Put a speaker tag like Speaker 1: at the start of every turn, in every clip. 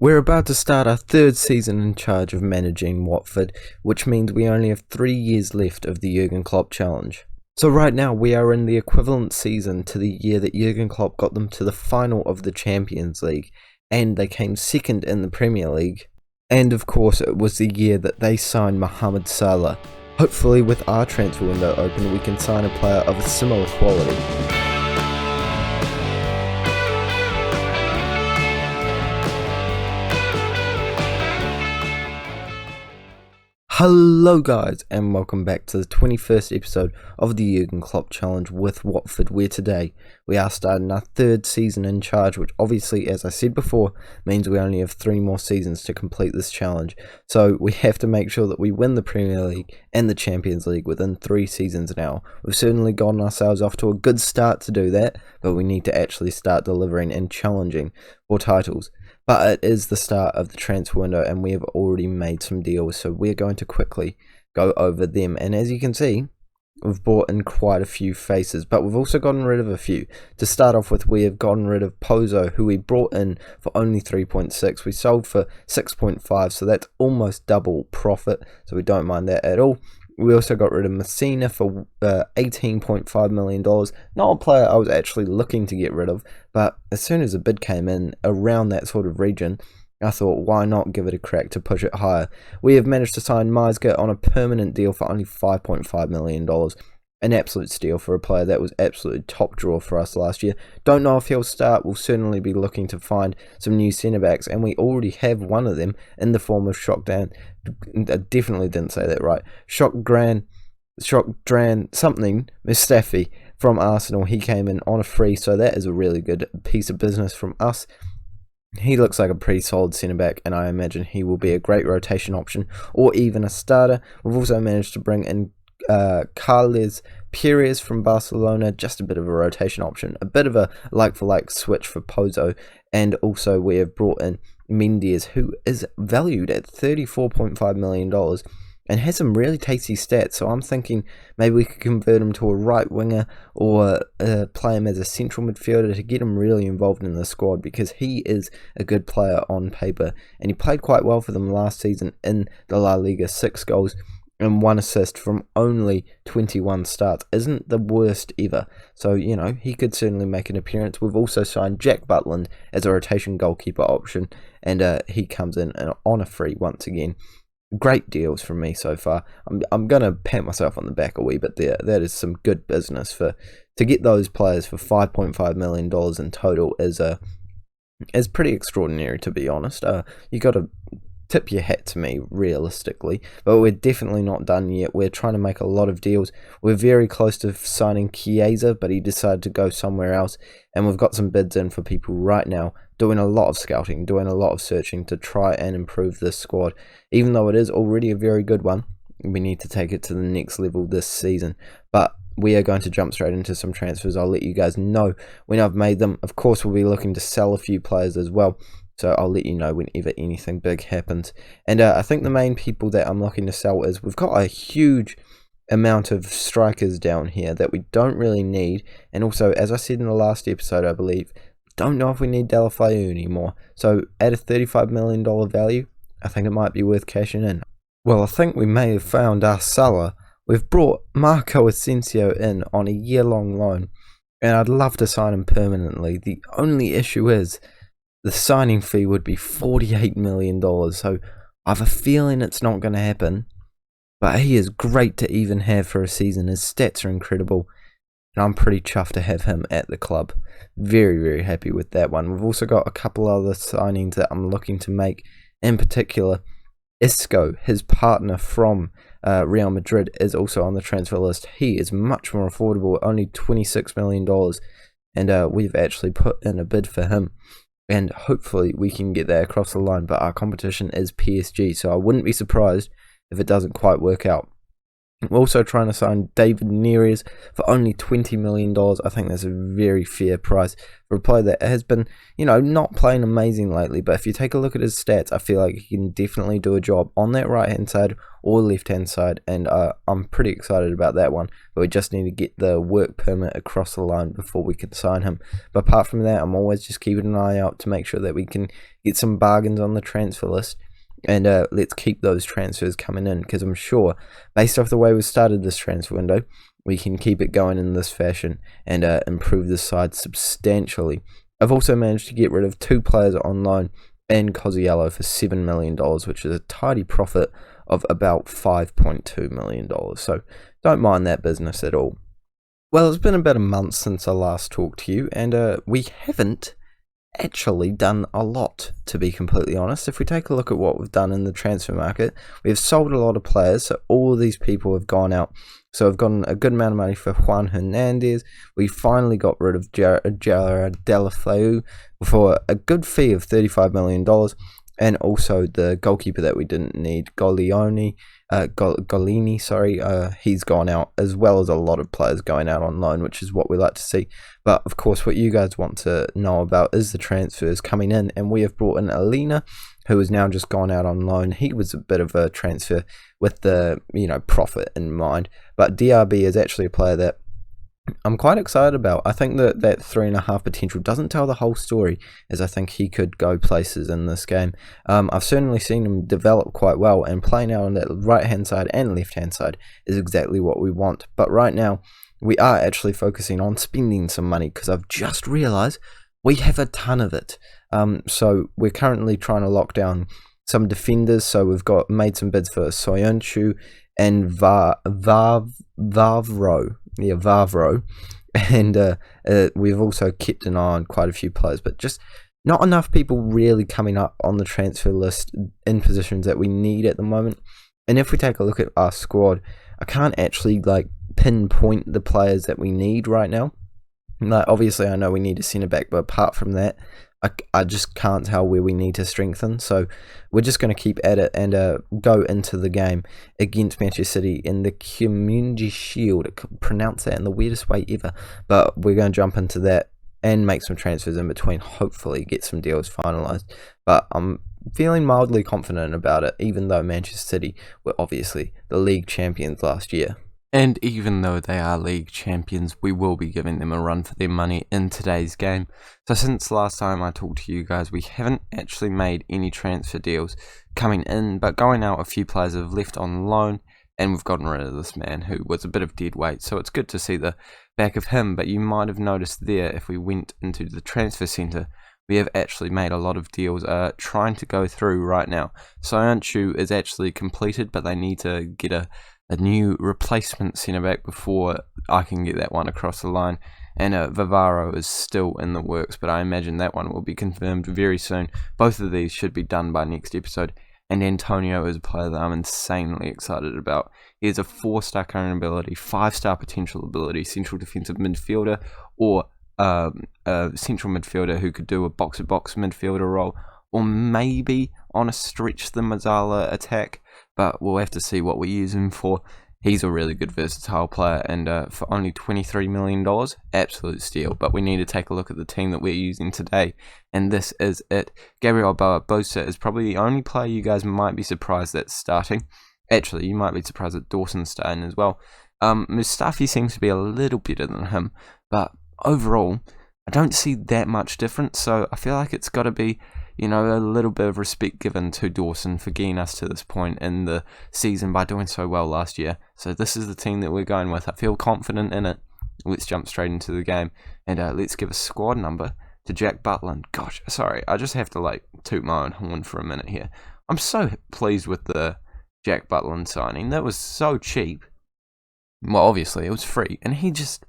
Speaker 1: We're about to start our third season in charge of managing Watford, which means we only have 3 years left of the Jürgen Klopp challenge. So right now we are in the equivalent season to the year that Jürgen Klopp got them to the final of the Champions League, and they came second in the Premier League. And of course it was the year that they signed Mohamed Salah. Hopefully with our transfer window open we can sign a player of a similar quality. Hello guys, and welcome back to the 21st episode of the Jürgen Klopp Challenge with Watford, where today we are starting our third season in charge, which obviously, as I said before, means we only have 3 more seasons to complete this challenge. So we have to make sure that we win the Premier League and the Champions League within 3 seasons now. We've certainly gotten ourselves off to a good start to do that, but we need to actually start delivering and challenging for titles. But it is the start of the transfer window and we have already made some deals, so we're going to quickly go over them. And as you can see, we've brought in quite a few faces, but we've also gotten rid of a few. To start off with, we have gotten rid of Pozo, who we brought in for only 3.6. We sold for 6.5, so that's almost double profit, so we don't mind that at all. We also got rid of Messina for $18.5 million. Not a player I was actually looking to get rid of, but as soon as a bid came in around that sort of region, I thought, why not give it a crack to push it higher? We have managed to sign Meisger on a permanent deal for only $5.5 million. An absolute steal for a player that was absolutely top draw for us last year. Don't know if he'll start. We'll certainly be looking to find some new centre-backs, and we already have one of them in the form of Shokdran. I definitely didn't say that right. Shokdran something, Mustafi from Arsenal. He came in on a free, so that is a really good piece of business from us. He looks like a pretty solid centre-back, and I imagine he will be a great rotation option or even a starter. We've also managed to bring in Carles Perez from Barcelona, just a bit of a rotation option, a bit of a like-for-like switch for Pozo, and also we have brought in Mendes, who is valued at $34.5 million and has some really tasty stats, so I'm thinking maybe we could convert him to a right winger or play him as a central midfielder to get him really involved in the squad, because he is a good player on paper, and he played quite well for them last season in the La Liga. 6 goals and 1 assist from only 21 starts isn't the worst ever. So, you know, he could certainly make an appearance. We've also signed Jack Butland as a rotation goalkeeper option, and he comes in on a free once again. Great deals from me so far. I'm going to pat myself on the back a wee bit there. That is some good business. To get those players for $5.5 million in total is pretty extraordinary, to be honest. You got to tip your hat to me, realistically, but we're definitely not done yet. We're trying to make a lot of deals. We're very close to signing Chiesa, but he decided to go somewhere else, and we've got some bids in for people right now, doing a lot of scouting, doing a lot of searching to try and improve this squad. Even though it is already a very good one, we need to take it to the next level this season. But we are going to jump straight into some transfers. I'll let you guys know when I've made them. Of course, we'll be looking to sell a few players as well, so I'll let you know whenever anything big happens. And I think the main people that I'm looking to sell is, we've got a huge amount of strikers down here that we don't really need. And also, as I said in the last episode, I believe, don't know if we need Deulofeu anymore. So at a $35 million value, I think it might be worth cashing in. Well, I think we may have found our seller. We've brought Marco Asensio in on a year-long loan, and I'd love to sign him permanently. The only issue is, the signing fee would be $48 million, so I have a feeling it's not going to happen. But he is great to even have for a season. His stats are incredible, and I'm pretty chuffed to have him at the club. Very, very happy with that one. We've also got a couple other signings that I'm looking to make. In particular, Isco, his partner from Real Madrid, is also on the transfer list. He is much more affordable, only $26 million, and we've actually put in a bid for him. And hopefully we can get that across the line, but our competition is PSG, so I wouldn't be surprised if it doesn't quite work out. We're also trying to sign David Neres for only $20 million. I think that's a very fair price for a player that has been, not playing amazing lately. But if you take a look at his stats, I feel like he can definitely do a job on that right-hand side or left-hand side. And I'm pretty excited about that one. But we just need to get the work permit across the line before we can sign him. But apart from that, I'm always just keeping an eye out to make sure that we can get some bargains on the transfer list. And let's keep those transfers coming in, because I'm sure, based off the way we started this transfer window, we can keep it going in this fashion and improve the side substantially. I've also managed to get rid of 2 players on loan and Cosiello for $7 million, which is a tidy profit of about $5.2 million. So don't mind that business at all. Well, it's been about a month since I last talked to you, and we haven't actually done a lot, to be completely honest. If we take a look at what we've done in the transfer market, we've sold a lot of players, so all of these people have gone out. So we've gotten a good amount of money for Juan Hernandez. We finally got rid of Jared Delafeu for a good fee of $35 million, and also the goalkeeper that we didn't need, Golini, he's gone out, as well as a lot of players going out on loan, which is what we like to see. But of course, what you guys want to know about is the transfers coming in, and we have brought in Alina, who has now just gone out on loan. He was a bit of a transfer with the profit in mind, but DRB is actually a player that I'm quite excited about. I think that 3.5 potential doesn't tell the whole story, as I think he could go places in this game. I've certainly seen him develop quite well, and playing out on that right-hand side and left-hand side is exactly what we want. But right now, we are actually focusing on spending some money, because I've just realised we have a ton of it. So we're currently trying to lock down some defenders. So we've made some bids for Soyuncu and Vavro. Yeah, Vavro. And we've also kept an eye on quite a few players, but just not enough people really coming up on the transfer list in positions that we need at the moment. And if we take a look at our squad, I can't actually pinpoint the players that we need right now. Obviously, I know we need a centre back, but apart from that, I just can't tell where we need to strengthen. So we're just going to keep at it and go into the game against Manchester City in the Community Shield. I could pronounce that in the weirdest way ever, but we're going to jump into that and make some transfers in between, hopefully get some deals finalised. But I'm feeling mildly confident about it, even though Manchester City were obviously the league champions last year.
Speaker 2: And even though they are league champions, we will be giving them a run for their money in today's game. So since last time I talked to you guys, we haven't actually made any transfer deals coming in, but going out, a few players have left on loan, and we've gotten rid of this man who was a bit of dead weight. So it's good to see the back of him, but you might have noticed there, if we went into the transfer centre, we have actually made a lot of deals trying to go through right now. Soyuncu is actually completed, but they need to get a new replacement centre-back before I can get that one across the line. And Vivaro is still in the works, but I imagine that one will be confirmed very soon. Both of these should be done by next episode. And Antonio is a player that I'm insanely excited about. He has a 4-star current ability, 5-star potential ability, central defensive midfielder, or a central midfielder who could do a box-to-box midfielder role, or maybe on a stretch the Mazzala attack, but we'll have to see what we use him for. He's a really good versatile player, and for only $23 million, absolute steal. But we need to take a look at the team that we're using today, and this is it. Gabriel Barbosa is probably the only player you guys might be surprised that's starting. Actually, you might be surprised that Dawson's starting as well. Mustafi seems to be a little better than him, but overall, I don't see that much difference, so I feel like it's got to be a little bit of respect given to Dawson for getting us to this point in the season by doing so well last year. So this is the team that we're going with. I feel confident in it. Let's jump straight into the game, and let's give a squad number to Jack Butland. Gosh, sorry, I just have to toot my own horn for a minute here. I'm so pleased with the Jack Butland signing. That was so cheap. Well, obviously it was free, and he's just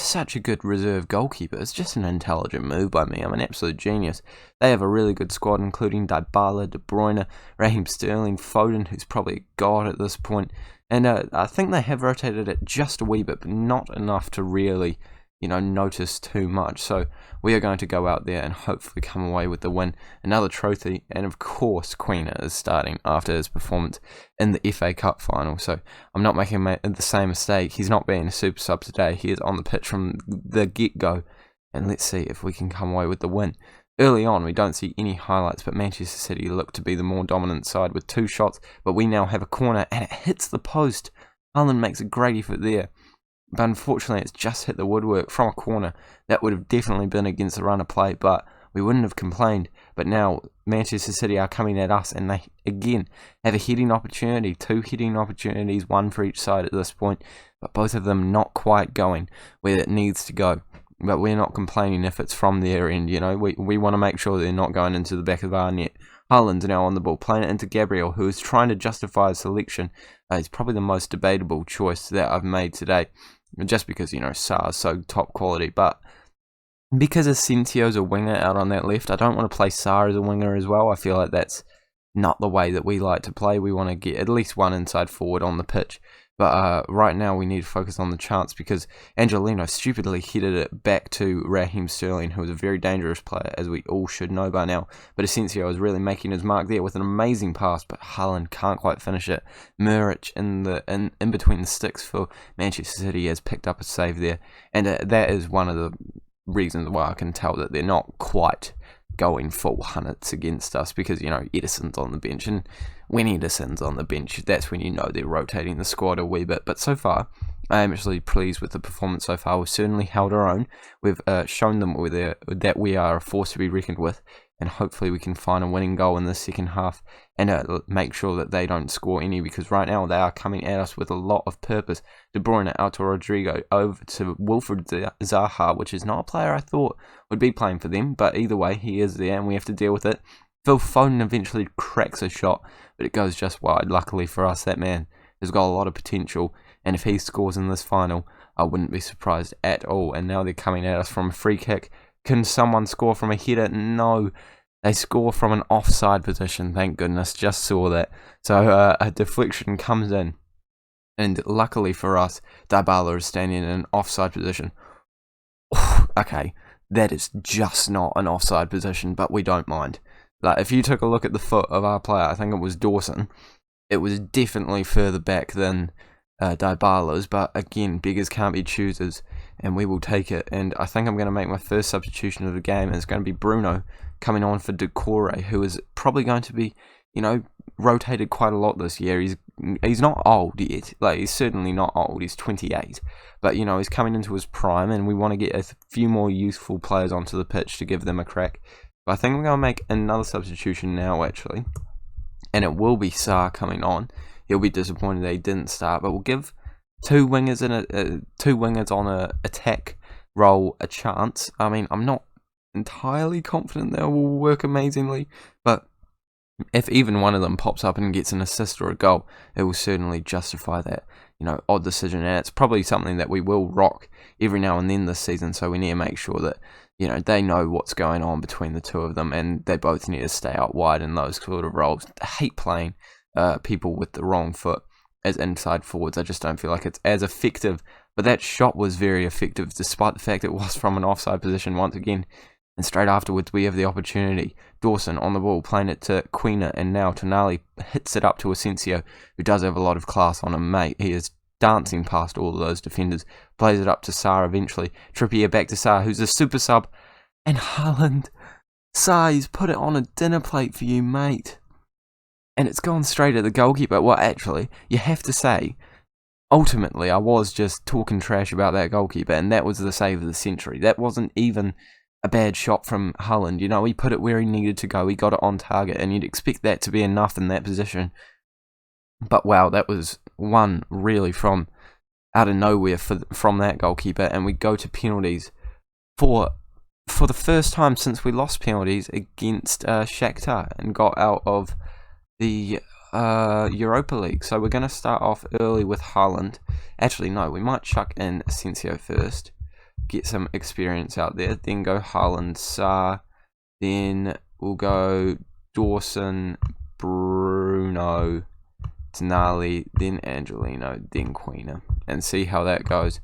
Speaker 2: such a good reserve goalkeeper. It's just an intelligent move by me. I'm an absolute genius. They have a really good squad, including Dybala, De Bruyne, Raheem Sterling, Foden, who's probably a god at this point. And I think they have rotated it just a wee bit, but not enough to really, notice too much. So we are going to go out there and hopefully come away with the win, another trophy, and of course Quina is starting after his performance in the FA Cup final. So I'm not making the same mistake. He's not being a super sub today. He is on the pitch from the get-go, and let's see if we can come away with the win. Early on, we don't see any highlights, but Manchester City look to be the more dominant side with 2 shots, but we now have a corner, and it hits the post. Haaland makes a great effort there, but unfortunately it's just hit the woodwork from a corner. That would have definitely been against the run of play, but we wouldn't have complained. But now Manchester City are coming at us, and they again have a heading opportunity, 2 heading opportunities, 1 for each side at this point, but both of them not quite going where it needs to go. But we're not complaining if it's from their end, we want to make sure they're not going into the back of our net. Haaland's now on the ball, playing it into Gabriel, who is trying to justify his selection. He's probably the most debatable choice that I've made today, just because, Sarr's so top quality. But because Asensio's a winger out on that left, I don't want to play Sarr as a winger as well. I feel like that's not the way that we like to play. We want to get at least one inside forward on the pitch. But right now we need to focus on the chance, because Angelino stupidly headed it back to Raheem Sterling, who is a very dangerous player, as we all should know by now. But Asensio is really making his mark there with an amazing pass, but Haaland can't quite finish it. Muric in between the sticks for Manchester City has picked up a save there, and that is one of the reasons why I can tell that they're not quite going full Hunnits against us, because Edison's on the bench, and when Edison's on the bench, that's when they're rotating the squad a wee bit. But so far, I am actually pleased with the performance so far. We've certainly held our own. We've shown them that we are a force to be reckoned with, and hopefully we can find a winning goal in the second half and make sure that they don't score any, because right now they are coming at us with a lot of purpose. De Bruyne out to Rodrigo, over to Wilfred Zaha, which is not a player I thought would be playing for them, but either way he is there and we have to deal with it. Phil Foden eventually cracks a shot, but it goes just wide. Luckily for us, that man has got a lot of potential, and if he scores in this final, I wouldn't be surprised at all. And now they're coming at us from a free kick. Can someone score from a header? No. They score from an offside position, thank goodness, just saw that. So a deflection comes in, and luckily for us, Dybala is standing in an offside position. Okay, that is just not an offside position, but we don't mind. Like, if you took a look at the foot of our player, I think it was Dawson, it was definitely further back than Dybala's, but again, beggars can't be choosers, and we will take it. And I think I'm going to make my first substitution of the game, and it's going to be Bruno coming on for Decore, who is probably going to be, rotated quite a lot this year. He's not old yet, he's certainly not old, he's 28, but he's coming into his prime, and we want to get a few more youthful players onto the pitch to give them a crack. But I think I'm going to make another substitution now, actually, and it will be Sarr coming on. He'll be disappointed that he didn't start, but we'll give two wingers on a attack role a chance. I mean, I'm not entirely confident that will work amazingly, but if even one of them pops up and gets an assist or a goal, it will certainly justify that odd decision, and it's probably something that we will rock every now and then this season. So we need to make sure that they know what's going on between the two of them, and they both need to stay out wide in those sort of roles. I hate playing people with the wrong foot as inside forwards. I just don't feel like it's as effective. But that shot was very effective, despite the fact it was from an offside position once again. And straight afterwards, we have the opportunity. Dawson on the ball, playing it to Quina, and now Tonali hits it up to Asensio, who does have a lot of class on him, mate. He is dancing past all of those defenders, plays it up to Sarr eventually. Trippier back to Sarr, who's a super sub, and Haaland. Sarr, he's put it on a dinner plate for you, mate. And it's gone straight at the goalkeeper. Well, actually, you have to say, ultimately, I was just talking trash about that goalkeeper, and that was the save of the century. That wasn't even a bad shot from Haaland. He put it where he needed to go. He got it on target, and you'd expect that to be enough in that position. But wow, that was one really from out of nowhere from that goalkeeper, and we go to penalties for the first time since we lost penalties against Shakhtar and got out of the Europa League. So we're going to start off early with Haaland. Actually, no, we might chuck in Asensio first, get some experience out there, then go Haaland, Sarr, then we'll go Dawson, Bruno, Tonali, then Angelino, then Quina, and see how that goes.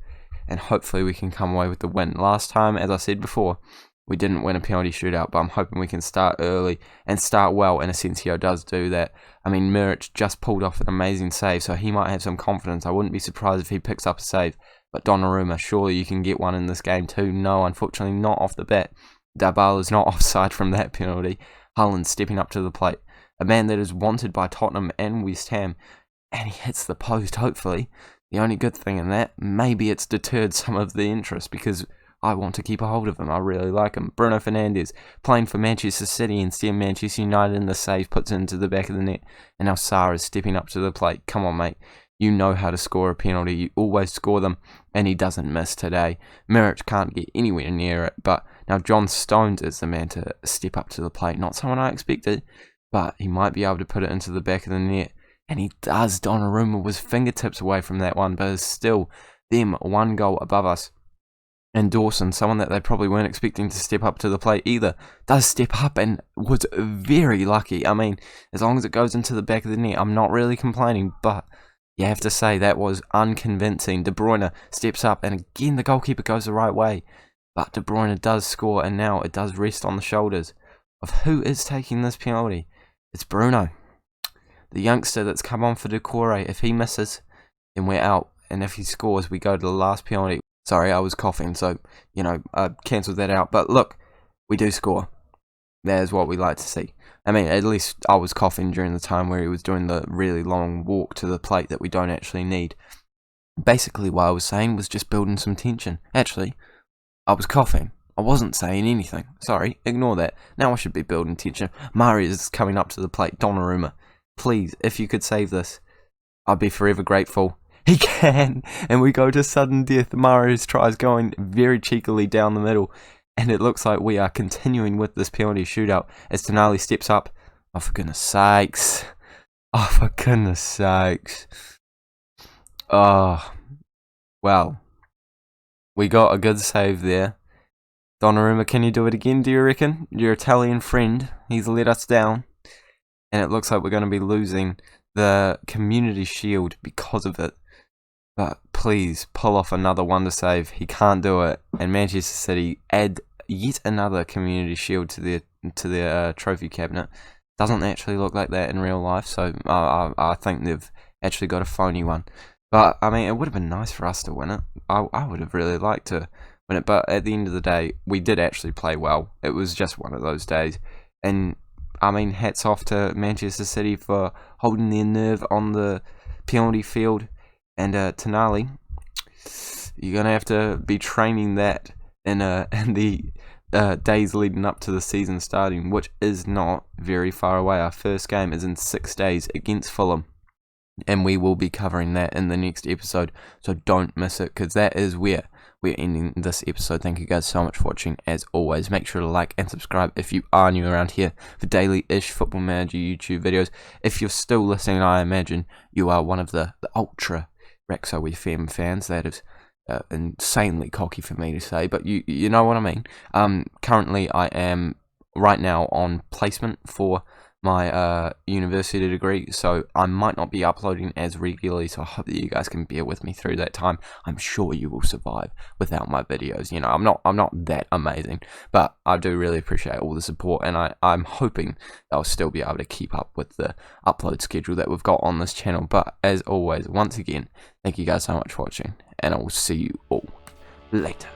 Speaker 2: and hopefully we can come away with the win. Last time, as I said before, we didn't win a penalty shootout, but I'm hoping we can start early and start well, and Asensio does do that. I mean, Muric just pulled off an amazing save, so he might have some confidence. I wouldn't be surprised if he picks up a save. But Donnarumma, surely you can get one in this game too. No, unfortunately not off the bat. Dabala's not offside from that penalty. Haaland stepping up to the plate. A man that is wanted by Tottenham and West Ham, and he hits the post, hopefully. The only good thing in that, maybe it's deterred some of the interest, because I want to keep a hold of him. I really like him. Bruno Fernandes playing for Manchester City instead of Manchester United, and the save puts it into the back of the net. And now Sarr is stepping up to the plate. Come on, mate. You know how to score a penalty. You always score them, and he doesn't miss today. Muric can't get anywhere near it, but now John Stones is the man to step up to the plate. Not someone I expected, but he might be able to put it into the back of the net. And he does. Donnarumma was fingertips away from that one, but it's still them one goal above us. And Dawson, someone that they probably weren't expecting to step up to the plate either, does step up and was very lucky. I mean, as long as it goes into the back of the net, I'm not really complaining, but you have to say that was unconvincing. De Bruyne steps up, and again the goalkeeper goes the right way. But De Bruyne does score, and now it does rest on the shoulders of who is taking this penalty. It's Bruno, the youngster that's come on for Decore. If he misses, then we're out. And if he scores, we go to the last penalty. Sorry, I was coughing, so, I cancelled that out. But look, we do score. That is what we like to see. I mean, at least I was coughing during the time where he was doing the really long walk to the plate that we don't actually need. Basically, what I was saying was just building some tension. Actually, I was coughing. I wasn't saying anything. Sorry, ignore that. Now I should be building tension. Mari is coming up to the plate. Donnarumma, please, if you could save this, I'd be forever grateful. He can, and we go to sudden death. Marius tries going very cheekily down the middle, and it looks like we are continuing with this penalty shootout as Tonali steps up. Oh, for goodness sakes. Oh, for goodness sakes. Oh, well, we got a good save there. Donnarumma, can you do it again, do you reckon? Your Italian friend, he's let us down, and it looks like we're going to be losing the Community Shield because of it. But please, pull off another wonder save. He can't do it. And Manchester City add yet another Community Shield to their trophy cabinet. Doesn't actually look like that in real life, so I think they've actually got a phony one. But, I mean, it would have been nice for us to win it. I would have really liked to win it. But at the end of the day, we did actually play well. It was just one of those days. And, I mean, hats off to Manchester City for holding their nerve on the penalty field. And Tonali, you're going to have to be training that in the days leading up to the season starting, which is not very far away. Our first game is in 6 days against Fulham, and we will be covering that in the next episode, so don't miss it, because that is where we're ending this episode. Thank you guys so much for watching. As always, make sure to like and subscribe if you are new around here for daily-ish Football Manager YouTube videos. If you're still listening, I imagine you are one of the ultra Rexo FM fans. That is insanely cocky for me to say, but you know what I mean. Currently I am right now on placement for my university degree, so I might not be uploading as regularly, so I hope that you guys can bear with me through that time. I'm sure you will survive without my videos. I'm not that amazing, but I do really appreciate all the support, and I'm hoping I'll still be able to keep up with the upload schedule that we've got on this channel. But as always, once again, thank you guys so much for watching, and I will see you all later.